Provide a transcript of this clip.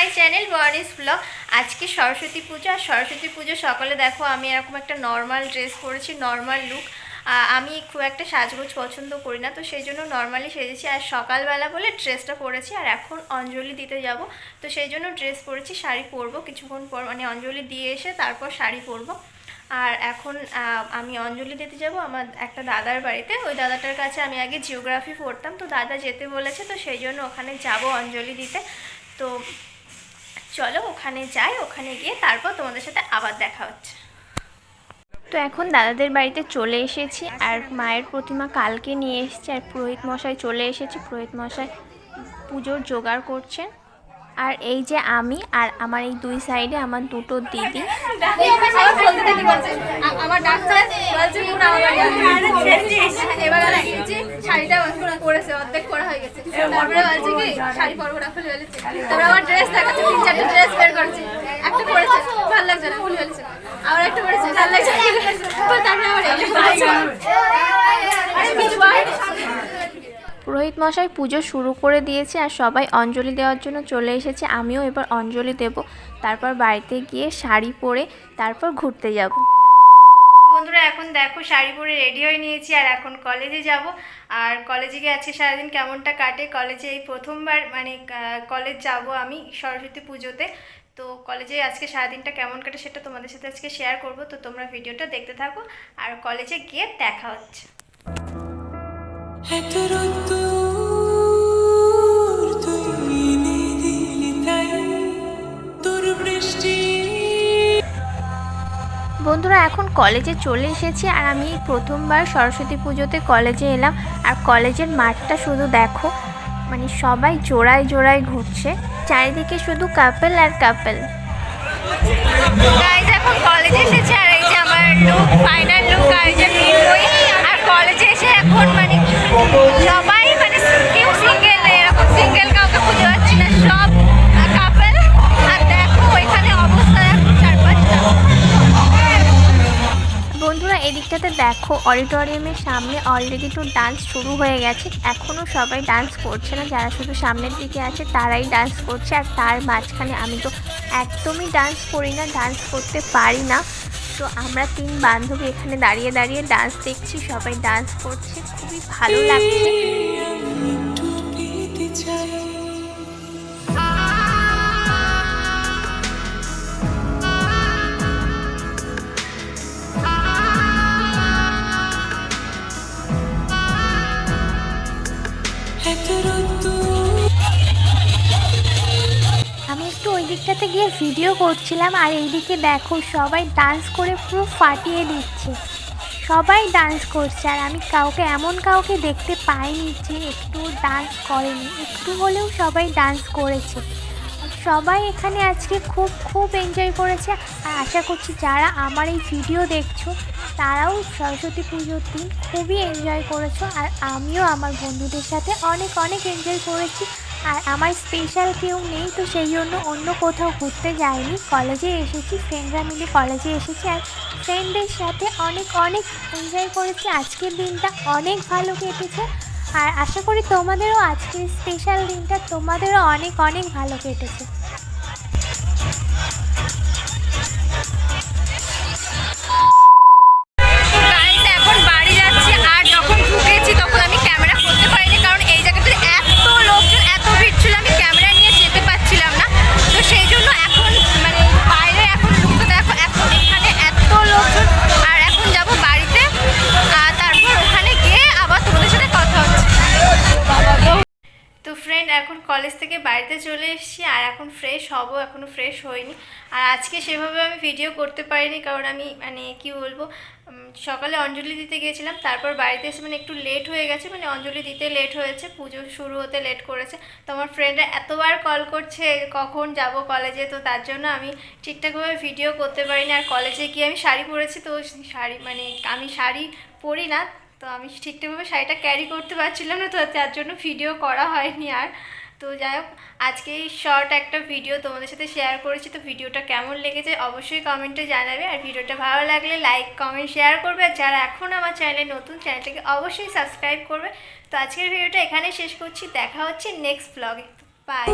My channel বর্নিস blog. আজকে সরস্বতী পুজো, আর সরস্বতী পুজো সকালে দেখো আমি এরকম একটা নর্মাল ড্রেস পরেছি, নর্মাল লুক। আমি খুব একটা সাজগোজ পছন্দ করি না, তো সেই জন্য নর্মালি সেজেছি। আর সকালবেলা বলে ড্রেসটা পরেছি, আর এখন অঞ্জলি দিতে যাব, তো সেই জন্য ড্রেস পরেছি। শাড়ি পরবো কিছুক্ষণ পর, মানে অঞ্জলি দিয়ে এসে তারপর শাড়ি পরবো। আর এখন আমি অঞ্জলি দিতে যাব আমার একটা দাদার বাড়িতে। ওই দাদাটার কাছে আমি আগে জিওগ্রাফি পড়তাম, তো দাদা যেতে বলেছে, তো সেই জন্য ওখানে যাব অঞ্জলি দিতে। তো চলো ওখানে যাই, ওখানে গিয়ে তারপর তোমাদের সাথে আবার দেখা হচ্ছে। তো এখন দাদাদের বাড়িতে চলে এসেছি, আর মায়ের প্রতিমা কালকে নিয়ে এসেছি, আর পুরোহিত মশাই চলে এসেছে। পুরোহিত মশাই পুজোর জোগাড় করছেন। আর এই যে আমি, আর আমার এই দুই সাইডে আমার দুটো দিদি। শাড়িটা পরেছে, অর্ধেক করা হয়ে গেছে। তারপরে বলছে কি শাড়ি পরবো না, খুলে ফেলেছে। তারপরে আমার ড্রেস দেখাচ্ছে, 3-4টা ড্রেস বের করছে। একটা পরেছে ভালো লাগছে না, খুলে ফেলেছে। আবার একটা পরেছে ভালো লাগছে, তারপরে পুরোহিত মশাই পুজো শুরু করে দিয়েছে, আর সবাই অঞ্জলি দেওয়ার জন্য চলে এসেছে। আমিও এবার অঞ্জলি দেব, তারপর বাড়িতে গিয়ে শাড়ি পরে তারপর ঘুরতে যাব। বন্ধুরা এখন দেখো শাড়ি পরে রেডি হয়ে নিয়েছি, আর এখন কলেজে যাব। আর কলেজে গিয়ে আজকে সারাদিন কেমনটা কাটে, কলেজে এই প্রথমবার মানে কলেজ যাব আমি সরস্বতী পুজোতে। তো কলেজে আজকে সারাদিনটা কেমন কাটে সেটা তোমাদের সাথে আজকে শেয়ার করব। তো তোমরা ভিডিওটা দেখতে থাকো, আর কলেজে গিয়ে দেখা হচ্ছে। বন্ধুরা এখন কলেজে চলে এসেছি, আর আমি প্রথমবার সরস্বতী পুজোতে কলেজে এলাম। আর কলেজের মাঠটা শুধু দেখো, মানে সবাই জোড়ায় জোড়ায় ঘুরছে, চারিদিকে শুধু কাপেল আর কাপেল। গাইস এখন কলেজে এসেছে, আর এই যে আমার লুক, ফাইনাল লুক। আর এই যে আর কলেজে এসে এখন মানে সবাই মানে কেউ সিঙ্গেল নেই, এরকম সিঙ্গেল কাউকে খুঁজে পাচ্ছি না, সব কাপেল। আর দেখো এখানে অবস্থা দেখো চারপাশটা। বন্ধুরা এদিকটাতে দেখো অডিটোরিয়ামের সামনে অলরেডি তো ডান্স শুরু হয়ে গেছে। এখনও সবাই ডান্স করছে না, যারা শুধু সামনের দিকে আছে তারাই ডান্স করছে। আর তার মাঝখানে আমি তো একদমই ডান্স করি না, ডান্স করতে পারি না। তো আমরা 3 বান্ধবী এখানে দাঁড়িয়ে দাঁড়িয়ে ডান্স দেখছি, সবাই ডান্স করছে, খুবই ভালো লাগছে। আমি একটু ওই দিকটাতে গিয়ে ভিডিও করছিলাম, আর এইদিকে দেখো সবাই ডান্স করে পুরো ফাটিয়ে দিচ্ছে, সবাই ডান্স করছে। আর আমি কাউকে দেখতে পাইনি যে একটু ডান্স করেনি, একটু হলেও সবাই ডান্স করেছে। সবাই এখানে আজকে খুব এনজয় করেছে। আর আশা করছি যারা আমার এই ভিডিও দেখছো তারাও সরস্বতী পুজোর দিন খুবই এনজয় করেছো। আর আমিও আমার বন্ধুদের সাথে অনেক এনজয় করেছি। আর আমার স্পেশাল কেউ নেই, তো সেই জন্য অন্য কোথাও ঘুরতে যাইনি, কলেজে এসেছি, ফ্রেন্ডরা মিলে কলেজে এসেছি, আর ফ্রেন্ডদের সাথে অনেক এনজয় করেছি। আজকের দিনটা অনেক ভালো কেটেছে, আর আশা করি তোমাদেরও আজকের স্পেশাল দিনটা তোমাদেরও অনেক ভালো কেটেছে। এখন বাড়ি যাচ্ছি, আর যখন ঢুকেছি তখন আমি ক্যামেরা করতে পারিনি, কারণ এই জায়গাটাতে এত লোকজন, এত ভিড় ছিল, আমি ক্যামেরা নিয়ে যেতে পারছিলাম না। তো সেই জন্য এখন মানে বাইরে এখন ঢুকতে দেখো, এখন এখানে এত লোকজন। আর এখন যাব বাড়িতে, আর তারপর ওখানে গিয়ে আবার তোমাদের সাথে কথা হচ্ছে। তো ফ্রেন্ড এখন কলেজ থেকে বাড়িতে চলে এসেছি, আর এখন ফ্রেশ হব, এখনও ফ্রেশ হইনি। আর আজকে সেভাবে আমি ভিডিও করতে পারিনি, কারণ আমি মানে কি বলবো, সকালে অঞ্জলি দিতে গিয়েছিলাম, তারপর বাড়িতে এসে মানে একটু লেট হয়ে গেছে, মানে অঞ্জলি দিতে লেট হয়েছে, পুজো শুরু হতে লেট করেছে। তো আমার ফ্রেন্ডরা এতবার কল করছে কখন যাব কলেজে, তো তার জন্য আমি ঠিকঠাকভাবে ভিডিও করতে পারিনি। আর কলেজে গিয়ে আমি শাড়ি পরেছি, তো শাড়ি মানে আমি শাড়ি পরি না, তো আমি ঠিকঠাকভাবে শাড়িটা ক্যারি করতে পারছিলাম না, তো তার জন্য ভিডিও করা হয়নি। আর তো যাই হোক, আজকে এই শর্ট একটা ভিডিও তোমাদের সাথে শেয়ার করেছি। তো ভিডিওটা কেমন লেগেছে অবশ্যই কমেন্টে জানাবে, আর ভিডিওটা ভালো লাগলে লাইক কমেন্ট শেয়ার করবে। আর যারা এখন আমার চ্যানেলে নতুন, চ্যানেলটাকে অবশ্যই সাবস্ক্রাইব করবে। তো আজকের ভিডিওটা এখানে শেষ করছি, দেখা হচ্ছে নেক্সট ব্লগে। বাই।